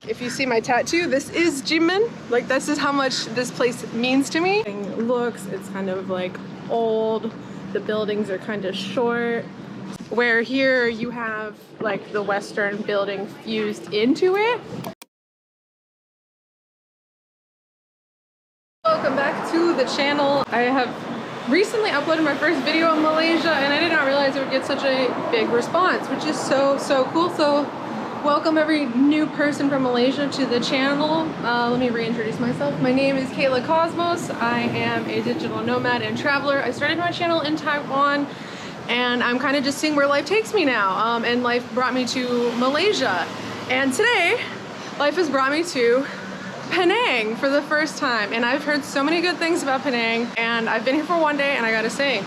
if you see my tattoo, this is Kinmen. Like, this is how much this place means to me. It looks, it's kind of like old. The buildings are kind of short. Where here you have like the Western building fused into it. Welcome back to the channel. I have recently uploaded my first video on Malaysia and I did not realize it would get such a big response, which is so cool. So welcome every new person from Malaysia to the channel. Let me reintroduce myself. My name is Kayla Cosmos. I am a digital nomad and traveler. I started my channel in Taiwan and I'm kind of just seeing where life takes me now. And life brought me to Malaysia. And today, life has brought me to Penang for the first time, and I've heard so many good things about Penang, and I've been here for one day, and I gotta say,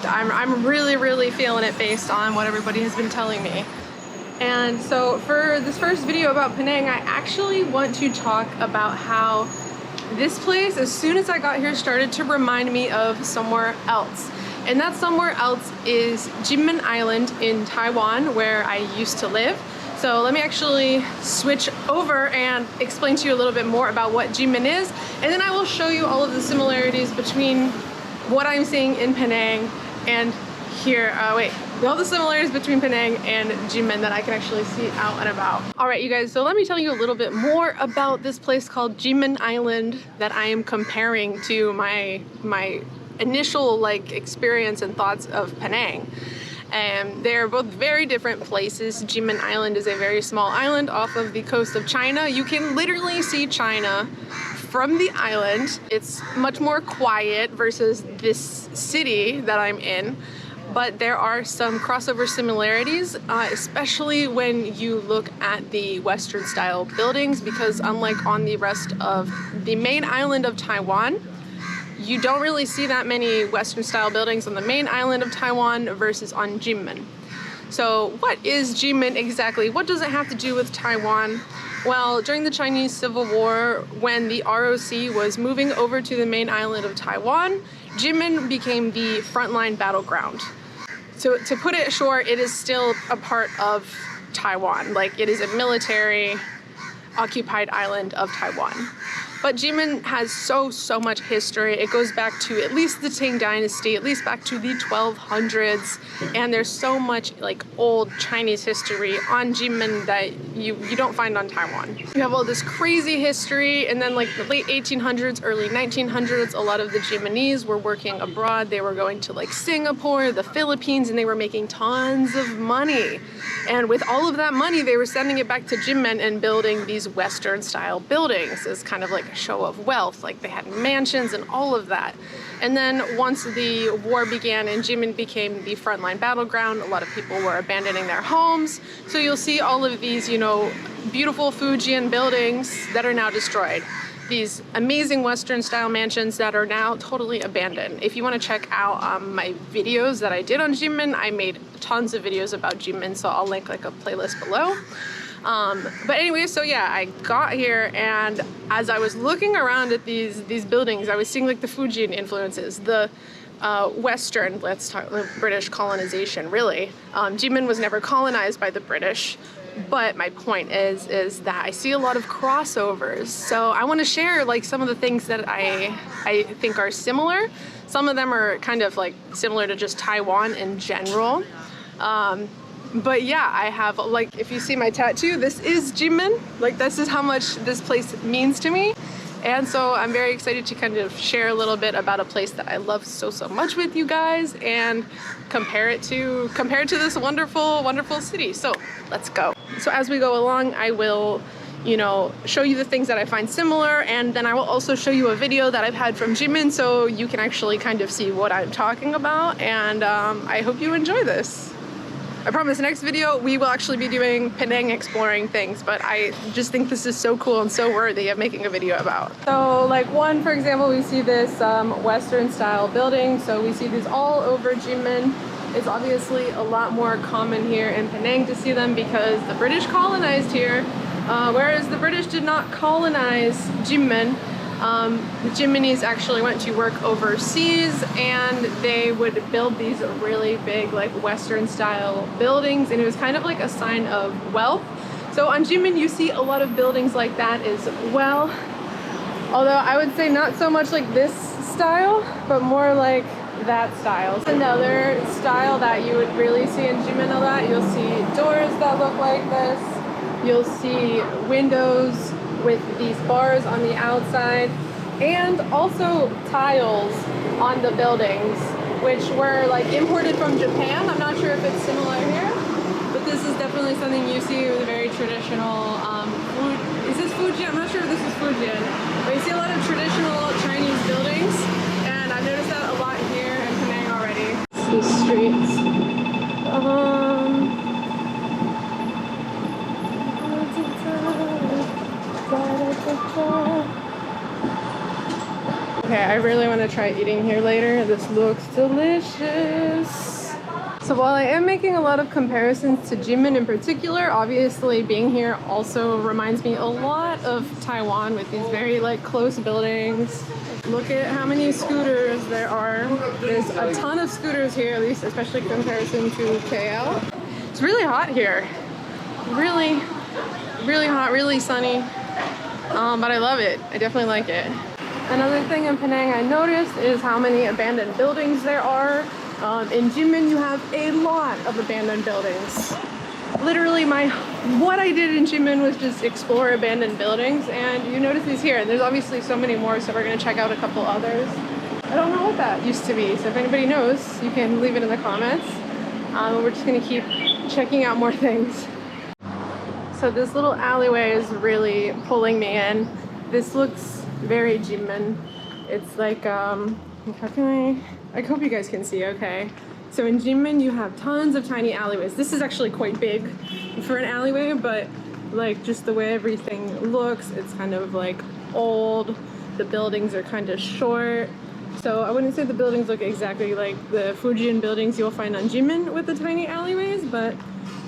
I'm really feeling it based on what everybody has been telling me. And so for this first video about Penang, I actually want to talk about how this place, as soon as I got here, started to remind me of somewhere else. And that somewhere else is Kinmen Island in Taiwan, where I used to live. So let me actually switch over and explain to you a little bit more about what Kinmen is, and then I will show you all of the similarities between what I'm seeing in Penang and here. All the similarities between Penang and Kinmen that I can actually see out and about. All right, you guys, so let me tell you a little bit more about this place called Kinmen Island that I am comparing to my initial experience and thoughts of Penang. They're both very different places. Kinmen Island is a very small island off of the coast of China. You can literally see China from the island. It's much more quiet versus this city that I'm in, but there are some crossover similarities, especially when you look at the Western style buildings, because unlike on the rest of the main island of Taiwan, you don't really see that many Western style buildings on the main island of Taiwan versus on Kinmen. So what is Kinmen exactly? What does it have to do with Taiwan? Well, during the Chinese Civil War, when the ROC was moving over to the main island of Taiwan, Kinmen became the frontline battleground. So to put it short, it is still a part of Taiwan. Like, it is a military occupied island of Taiwan. But Kinmen has so much history. It goes back to at least the Tang Dynasty, at least back to the 1200s. And there's so much old Chinese history on Kinmen that you don't find on Taiwan. You have all this crazy history, and then the late 1800s, early 1900s, a lot of the Kinmenese were working abroad. They were going to Singapore, the Philippines, and they were making tons of money. And with all of that money, they were sending it back to Kinmen and building these Western style buildings as kind of a show of wealth. They had mansions and all of that. And then once the war began and Kinmen became the frontline battleground, a lot of people were abandoning their homes. So you'll see all of these, beautiful Fujian buildings that are now destroyed. These amazing Western style mansions that are now totally abandoned. If you want to check out my videos that I did on Kinmen, I made tons of videos about Kinmen, so I'll link a playlist below. But anyway, so yeah, I got here, and as I was looking around at these buildings, I was seeing the Fujian influences, the Western, let's talk British colonization, really. Kinmen was never colonized by the British. But my point is that I see a lot of crossovers. So I want to share some of the things that I think are similar. Some of them are kind of similar to just Taiwan in general. But yeah, I have if you see my tattoo, this is Kinmen. This is how much this place means to me. And so I'm very excited to kind of share a little bit about a place that I love so much with you guys and compare it to this wonderful city. So let's go. So as we go along, I will show you the things that I find similar, and then I will also show you a video that I've had from Kinmen so you can actually kind of see what I'm talking about, and I hope you enjoy this. I promise next video we will actually be doing Penang exploring things, but I just think this is so cool and so worthy of making a video about. So one, for example, we see this Western style building. So we see these all over Kinmen. It's obviously a lot more common here in Penang to see them because the British colonized here, whereas the British did not colonize Kinmen. The Kinmenese actually went to work overseas, and they would build these really big Western style buildings, and it was kind of a sign of wealth. So on Kinmen you see a lot of buildings like that as well. Although I would say not so much like this style, but more like that style. Another style that you would really see in Kinmen a lot, you'll see doors that look like this. You'll see windows with these bars on the outside, and also tiles on the buildings, which were like imported from Japan. I'm not sure if it's similar here, but this is definitely something you see with a very traditional food. Is this Fujian? I'm not sure if this is Fujian, but you see a lot of traditional Chinese buildings, and I've noticed that a lot here in Penang already. The streets. Okay, I really want to try eating here later. This looks delicious. So while I am making a lot of comparisons to Kinmen in particular, obviously being here also reminds me a lot of Taiwan with these very like close buildings. Look at how many scooters there are. There's a ton of scooters here, at least especially in comparison to KL. It's really hot here. Really hot, really sunny. But I love it. I definitely like it. Another thing in Penang I noticed is how many abandoned buildings there are. In Kinmen you have a lot of abandoned buildings. Literally what I did in Kinmen was just explore abandoned buildings, and you notice these here. And there's obviously so many more, so we're gonna check out a couple others. I don't know what that used to be, so if anybody knows, you can leave it in the comments. We're just gonna keep checking out more things. So this little alleyway is really pulling me in. This looks very Kinmen. It's like, how can I hope you guys can see, okay. So in Kinmen you have tons of tiny alleyways. This is actually quite big for an alleyway, but like just the way everything looks, it's kind of like old. The buildings are kind of short. So I wouldn't say the buildings look exactly like the Fujian buildings you'll find on Kinmen with the tiny alleyways, but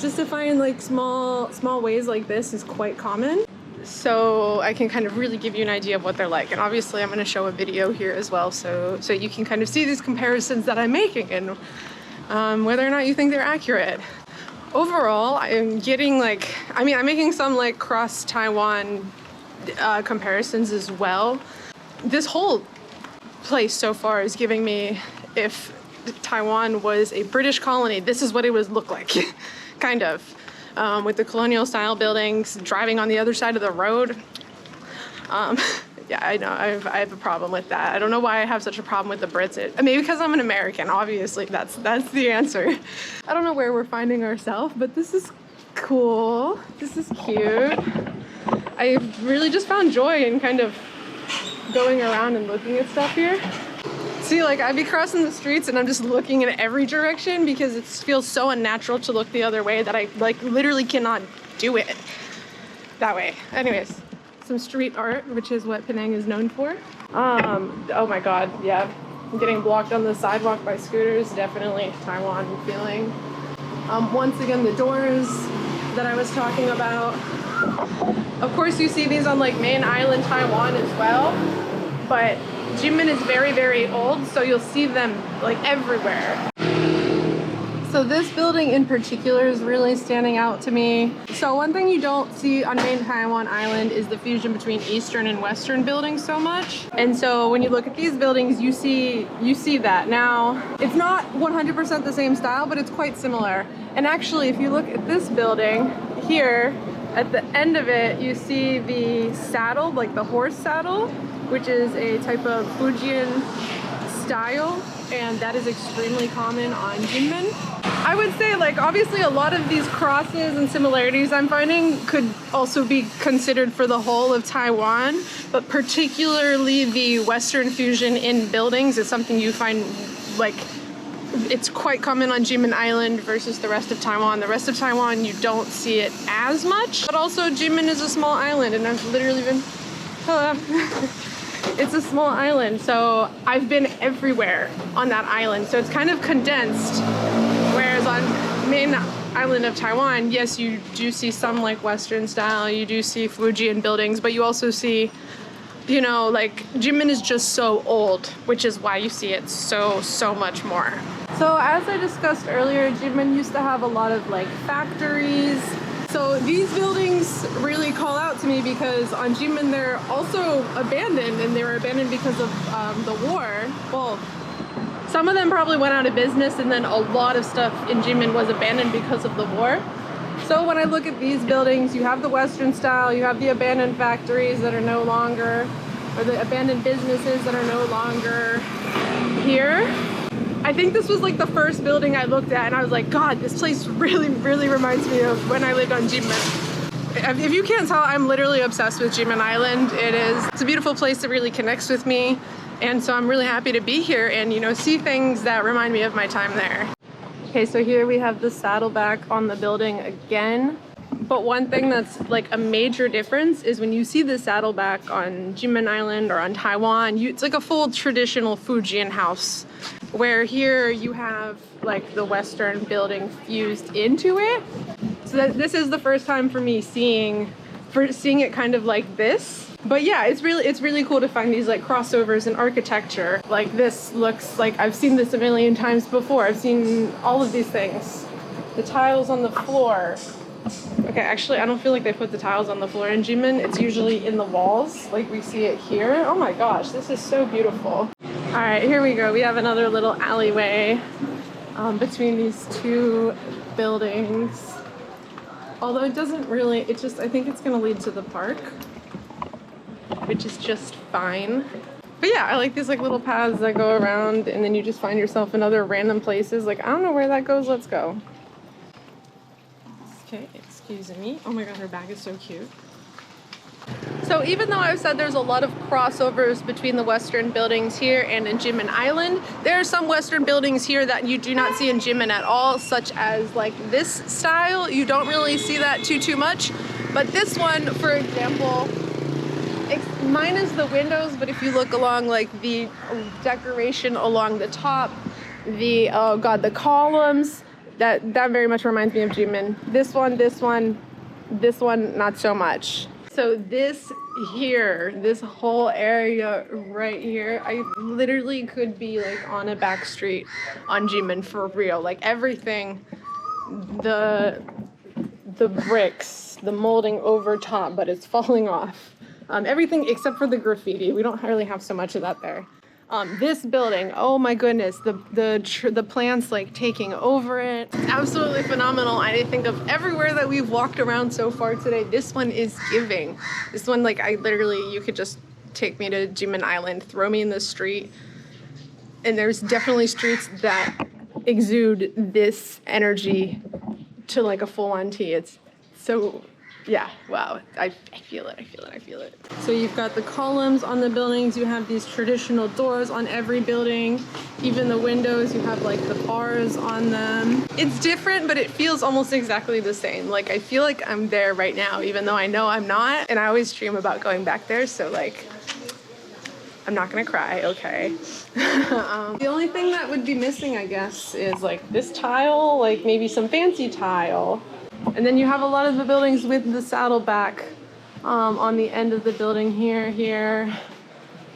just to find like small ways like this is quite common. So I can kind of really give you an idea of what they're like. And obviously I'm going to show a video here as well, so you can kind of see these comparisons that I'm making and whether or not you think they're accurate. Overall, I'm getting like, I'm making some like cross Taiwan comparisons as well. This whole place so far is giving me, if Taiwan was a British colony, this is what it would look like. Kind of, with the colonial style buildings, driving on the other side of the road. Yeah, I know, I have a problem with that. I don't know why I have such a problem with the Brits. Maybe because I'm an American, obviously, that's the answer. I don't know where we're finding ourselves, but this is cool. This is cute. I really just found joy in kind of going around and looking at stuff here. See, like, I'd be crossing the streets and I'm just looking in every direction because it feels so unnatural to look the other way that I, like, literally cannot do it that way. Anyways, some street art, which is what Penang is known for. Oh my god, yeah. Getting blocked on the sidewalk by scooters, definitely Taiwan feeling. Once again, the doors that I was talking about. Of course, you see these on, like, main island Taiwan as well, but Kinmen is very, very old, so you'll see them like everywhere. So this building in particular is really standing out to me. So one thing you don't see on main Taiwan Island is the fusion between Eastern and Western buildings so much. And so when you look at these buildings, you see that. Now, it's not 100% the same style, but it's quite similar. And actually, if you look at this building here, at the end of it, you see the saddle, like the horse saddle, which is a type of Fujian style, and that is extremely common on Kinmen. I would say, like, obviously a lot of these crosses and similarities I'm finding could also be considered for the whole of Taiwan, but particularly the Western fusion in buildings is something you find, like, it's quite common on Kinmen Island versus the rest of Taiwan. The rest of Taiwan, you don't see it as much, but also Kinmen is a small island, and I've literally been, hello. It's a small island, so I've been everywhere on that island, so it's kind of condensed. Whereas on main island of Taiwan, yes, you do see some like Western style, you do see Fujian buildings, but you also see, you know, like, Kinmen is just so old, which is why you see it so much more. So as I discussed earlier, Kinmen used to have a lot of like factories, So these buildings really call out to me because on Kinmen they're also abandoned, and they were abandoned because of the war. Well, some of them probably went out of business, and then a lot of stuff in Kinmen was abandoned because of the war. So when I look at these buildings, you have the Western style, you have the abandoned factories that are no longer, or the abandoned businesses that are no longer here. I think this was like the first building I looked at and I was like, God, this place really, really reminds me of when I lived on Kinmen. If you can't tell, I'm literally obsessed with Kinmen Island. It's a beautiful place that really connects with me. And so I'm really happy to be here and, you know, see things that remind me of my time there. Okay, so here we have the Saddleback on the building again. But one thing that's like a major difference is when you see the Saddleback on Kinmen Island or on Taiwan, it's like a full traditional Fujian house, where here you have like the Western building fused into it. So this is the first time for me seeing it kind of like this. But yeah, it's really cool to find these like crossovers in architecture. Like this looks like I've seen this a million times before. I've seen all of these things. The tiles on the floor. Okay, actually, I don't feel like they put the tiles on the floor in Kinmen. It's usually in the walls, like we see it here. Oh my gosh, this is so beautiful. All right, here we go. We have another little alleyway between these two buildings. Although it doesn't really, I think it's gonna lead to the park, which is just fine. But yeah, I like these like little paths that go around and then you just find yourself in other random places. Like, I don't know where that goes, let's go. Okay, excuse me. Oh my God, her bag is so cute. So even though I've said there's a lot of crossovers between the Western buildings here and in Kinmen Island, there are some Western buildings here that you do not see in Kinmen at all, such as like this style. You don't really see that too much. But this one, for example, minus the windows, but if you look along like the decoration along the top, the, oh God, the columns, that very much reminds me of Kinmen. This one, not so much. So this here, this whole area right here, I literally could be like on a back street on Kinmen for real. Like everything, the bricks, the molding over top, but it's falling off. Everything except for the graffiti. We don't really have so much of that there. This building, oh my goodness, the plants like taking over it. It's absolutely phenomenal. I think of everywhere that we've walked around so far today, this one is giving. This one, like you could just take me to Kinmen Island, throw me in the street, and there's definitely streets that exude this energy to like a full-on T. It's so, yeah, wow, I feel it. So you've got the columns on the buildings, you have these traditional doors on every building, even the windows, you have like the bars on them. It's different, but it feels almost exactly the same. Like I feel like I'm there right now, even though I know I'm not, and I always dream about going back there, so like, I'm not gonna cry, okay? The only thing that would be missing, I guess, is like this tile, like maybe some fancy tile. And then you have a lot of the buildings with the Saddleback on the end of the building here.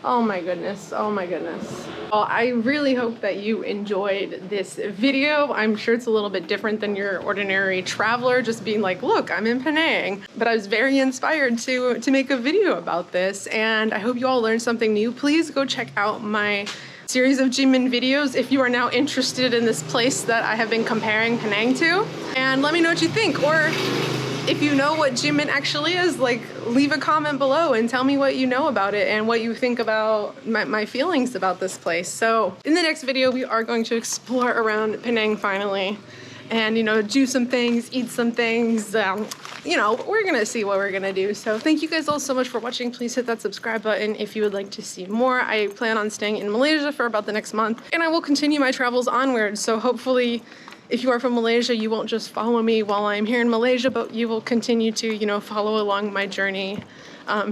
Oh my goodness. Well, I really hope that you enjoyed this video. I'm sure it's a little bit different than your ordinary traveler just being like, look, I'm in Penang. But I was very inspired to make a video about this, and I hope you all learned something new. Please go check out my series of Kinmen videos if you are now interested in this place that I have been comparing Penang to, and let me know what you think. Or if you know what Kinmen actually is, like leave a comment below and tell me what you know about it and what you think about my feelings about this place. So in the next video, we are going to explore around Penang finally, and you know, do some things, eat some things, you know, we're gonna see what we're gonna do. So thank you guys all so much for watching. Please hit that subscribe button if you would like to see more. I plan on staying in Malaysia for about the next month, and I will continue my travels onwards. So hopefully, if you are from Malaysia, you won't just follow me while I'm here in Malaysia, but you will continue to, you know, follow along my journey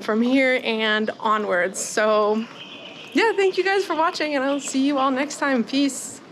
from here and onwards. So yeah, thank you guys for watching, and I'll see you all next time. Peace.